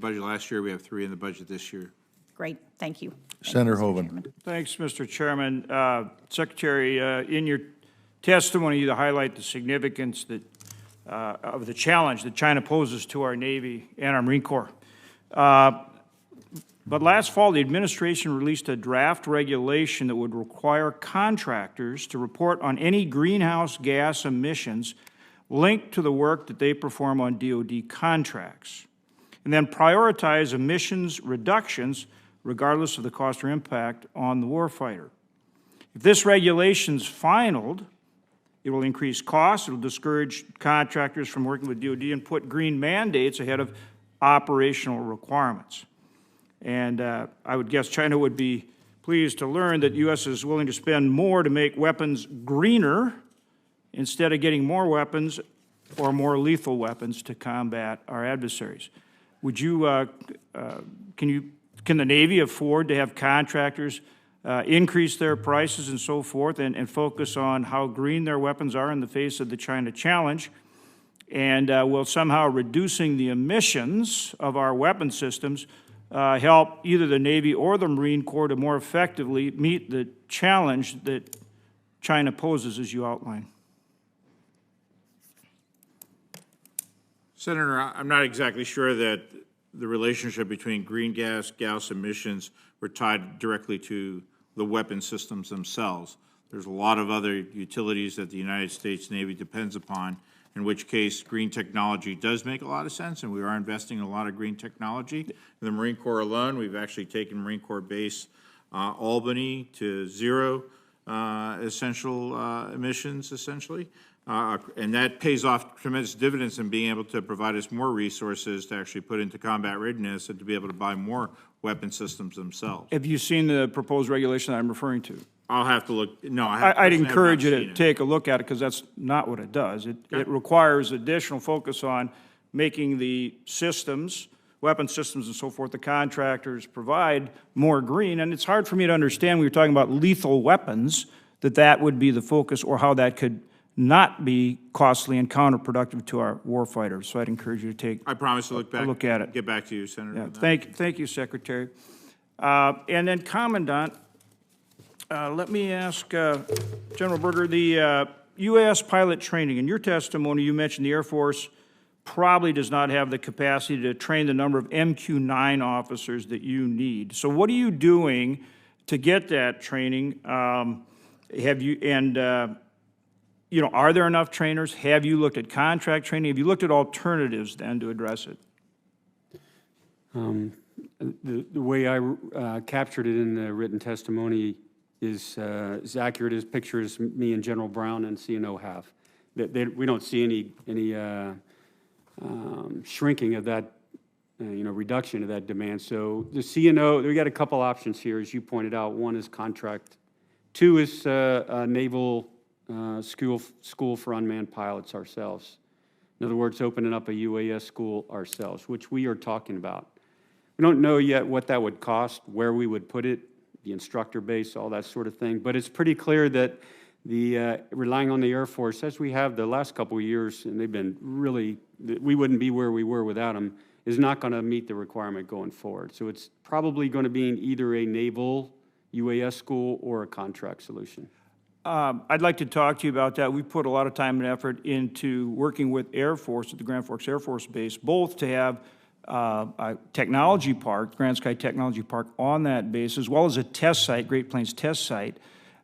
the budget last year. We have 3 in the budget this year. Great, thank you. Senator Mr. Hoeven. Chairman. Thanks, Mr. Chairman. Secretary, in your testimony, you highlight the significance that, of the challenge that China poses to our Navy and our Marine Corps. But last fall, the administration released a draft regulation that would require contractors to report on any greenhouse gas emissions linked to the work that they perform on DoD contracts, and then prioritize emissions reductions regardless of the cost or impact on the warfighter. If this regulation's finalized, it will increase costs, it will discourage contractors from working with DoD and put green mandates ahead of operational requirements. And I would guess China would be pleased to learn that the U.S. is willing to spend more to make weapons greener instead of getting more weapons or more lethal weapons to combat our adversaries. Would you, can the Navy afford to have contractors increase their prices and so forth and focus on how green their weapons are in the face of the China challenge? And will somehow reducing the emissions of our weapon systems help either the Navy or the Marine Corps to more effectively meet the challenge that China poses, as you outlined? Senator, I'm not exactly sure that the relationship between greenhouse gas emissions were tied directly to the weapon systems themselves. There's a lot of other utilities that the United States Navy depends upon, in which case green technology does make a lot of sense, and we are investing in a lot of green technology. In the Marine Corps alone, we've actually taken Marine Corps Base Albany to 0 essential emissions, essentially. And that pays off tremendous dividends in being able to provide us more resources to actually put into combat readiness and to be able to buy more weapon systems themselves. Have you seen the proposed regulation that I'm referring to? I'll have to look. No, I'd encourage you to take a look at it because that's not what it does. It requires additional focus on making the systems, weapon systems and so forth, the contractors provide more green. And it's hard for me to understand when you're talking about lethal weapons that would be the focus or how that could not be costly and counterproductive to our warfighters. So I'd encourage you to take I promise to look at it. Get back to you, Senator. Yeah, thank you, Secretary. And then, Commandant, let me ask General Berger, the U.S. pilot training. In your testimony, you mentioned the Air Force probably does not have the capacity to train the number of MQ-9 officers that you need. So what are you doing to get that training? You know, are there enough trainers? Have you looked at contract training? Have you looked at alternatives then to address it? The way I captured it in the written testimony is as accurate as pictures me and General Brown and CNO have. We don't see any shrinking of that, reduction of that demand. So the CNO, we got a couple options here, as you pointed out. One is contract. 2 is a naval school for unmanned pilots ourselves. In other words, opening up a UAS school ourselves, which we are talking about. We don't know yet what that would cost, where we would put it, the instructor base, all that sort of thing. But it's pretty clear that the relying on the Air Force, as we have the last couple of years, and they've been really, we wouldn't be where we were without them, is not going to meet the requirement going forward. So it's probably going to be in either a naval UAS school or a contract solution. I'd like to talk to you about that. We put a lot of time and effort into working with Air Force at the Grand Forks Air Force Base, both to have a technology park, Grand Sky Technology Park, on that base, as well as a test site, Great Plains test site.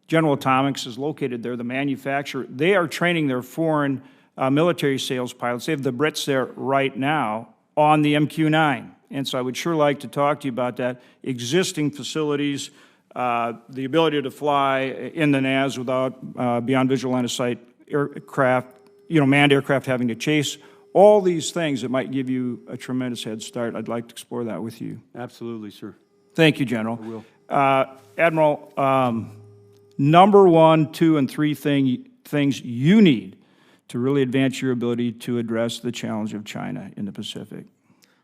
General Atomics is located there, the manufacturer. They are training their foreign military sales pilots. They have the Brits there right now on the MQ-9. And so I would sure like to talk to you about that. Existing facilities, the ability to fly in the NAS without beyond visual line of sight aircraft, manned aircraft having to chase, all these things that might give you a tremendous head start. I'd like to explore that with you. Absolutely, sir. Thank you, General. I will. Admiral, number 1, 2, and 3 things you need to really advance your ability to address the challenge of China in the Pacific.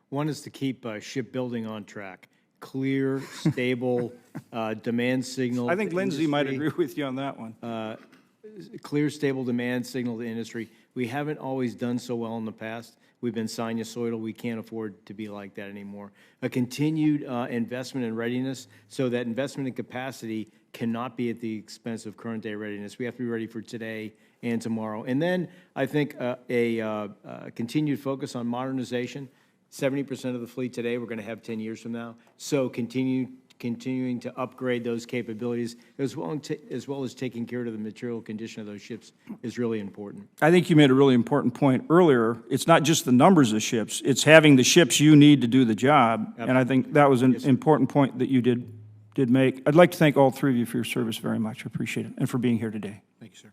One is to keep shipbuilding on track. Clear, stable demand signal. I think Lindsay might agree with you on that one. Clear, stable demand signal to industry. We haven't always done so well in the past. We've been sinusoidal. We can't afford to be like that anymore. A continued investment in readiness, so that investment in capacity cannot be at the expense of current day readiness. We have to be ready for today and tomorrow. And then I think a continued focus on modernization. 70% of the fleet today we're going to have 10 years from now. So continuing to upgrade those capabilities, as well as taking care of the material condition of those ships is really important. I think you made a really important point earlier. It's not just the numbers of ships, it's having the ships you need to do the job. And I think that was an important point that you did make. I'd like to thank all three of you for your service very much. I appreciate it, and for being here today. Thank you, sir.